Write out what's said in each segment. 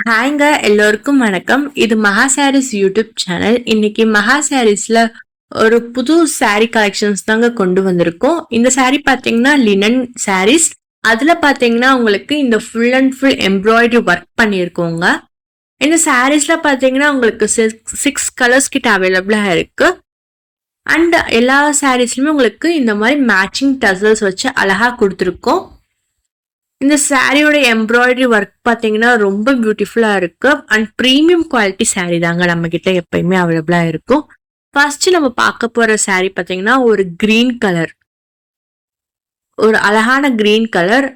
ஹாய்ங்க, எல்லோருக்கும் வணக்கம். இது மகா சாரீஸ் யூடியூப் சேனல். இன்னைக்கு மகா சாரீஸ்ல ஒரு புது சாரீ கலெக்ஷன்ஸ் தாங்க கொண்டு வந்திருக்கோம். இந்த சாரீ பாத்தீங்கன்னா லினன் சாரீஸ். அதுல பாத்தீங்கன்னா உங்களுக்கு இந்த full and full embroidery work பண்ணியிருக்கோங்க. இந்த சாரீஸ்ல பாத்தீங்கன்னா உங்களுக்கு 6 கலர்ஸ் கிட்ட அவைலபிளா இருக்கு. அண்ட் எல்லா சாரீஸ்லயுமே உங்களுக்கு இந்த மாதிரி மேட்சிங் டசல்ஸ் வச்சு அழகா கொடுத்துருக்கோம். இந்த சாரியோட எம்ப்ராய்டரி ஒர்க் பார்த்தீங்கன்னா ரொம்ப பியூட்டிஃபுல்லா இருக்கு. அண்ட் ப்ரீமியம் குவாலிட்டி சாரி தாங்க நம்ம கிட்ட எப்பயுமே அவைலபிளா இருக்கும். ஃபர்ஸ்ட் நம்ம பார்க்க போற சாரி பார்த்தீங்கன்னா ஒரு கிரீன் கலர், ஒரு அழகான கிரீன் கலர்.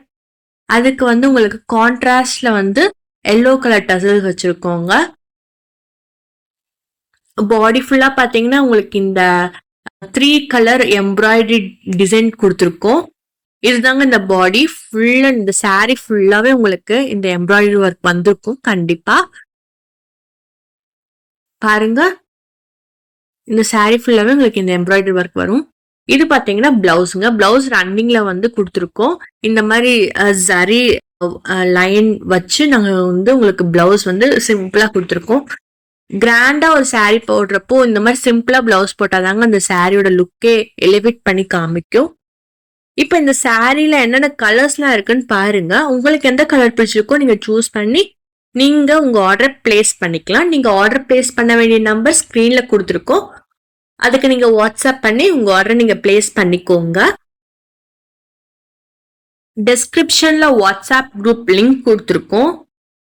அதுக்கு வந்து உங்களுக்கு கான்ட்ராஸ்ட்ல வந்து எல்லோ கலர் டசல்ஸ் வச்சிருக்கோங்க. பாடி ஃபுல்லா பார்த்தீங்கன்னா உங்களுக்கு இந்த 3 கலர் எம்ப்ராய்டரி டிசைன் கொடுத்துருக்கோம். இதுதாங்க இந்த பாடி ஃபுல்லா, இந்த சாரி ஃபுல்லாவே உங்களுக்கு இந்த எம்ப்ராய்டரி ஒர்க் வந்திருக்கும். கண்டிப்பா பாருங்க, இந்த சாரி ஃபுல்லாவே உங்களுக்கு இந்த எம்ப்ராய்டரி ஒர்க் வரும். இது பாத்தீங்கன்னா பிளவுஸுங்க. பிளவுஸ் ரன்னிங்ல வந்து கொடுத்துருக்கோம். இந்த மாதிரி ஜரி லைன் வச்சு நாங்க வந்து உங்களுக்கு பிளவுஸ் வந்து சிம்பிளா கொடுத்துருக்கோம். கிராண்டா ஒரு சாரி போடுறப்போ இந்த மாதிரி சிம்பிளா பிளவுஸ் போட்டாதாங்க அந்த சாரியோட லுக்கே எலிவேட் பண்ணி காமிக்கும். இப்ப இந்த சாரீல என்னென்ன கலர்ஸ்லாம் இருக்குன்னு பாருங்க. உங்களுக்கு எந்த கலர் பிடிச்சிருக்கோ நீங்க சூஸ் பண்ணி நீங்க உங்க ஆர்டர் பிளேஸ் பண்ணிக்கலாம். நீங்க ஆர்டர் பிளேஸ் பண்ண வேண்டிய நம்பர் ஸ்கிரீன்ல கொடுத்துருக்கோம். அதுக்கு நீங்க வாட்ஸ்அப் பண்ணி உங்க ஆர்டர் நீங்க பிளேஸ் பண்ணிக்கோங்க. டிஸ்கிரிப்ஷன்ல வாட்ஸ்அப் குரூப் லிங்க் கொடுத்துருக்கோம்.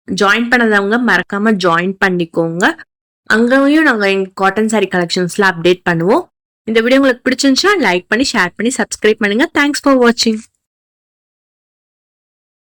ஜாயின் பண்ணாதவங்க மறக்காம ஜாயின் பண்ணிக்கோங்க. அங்கேயும் நாங்க எங்க காட்டன் சாரி கலெக்ஷன்ஸ்ல அப்டேட் பண்ணுவோம். இந்த வீடியோ உங்களுக்கு பிடிச்சிருந்துச்சா லைக் பண்ணி ஷேர் பண்ணி சப்ஸ்கிரைப் பண்ணுங்க. தேங்க்ஸ் ஃபார் வாட்சிங்.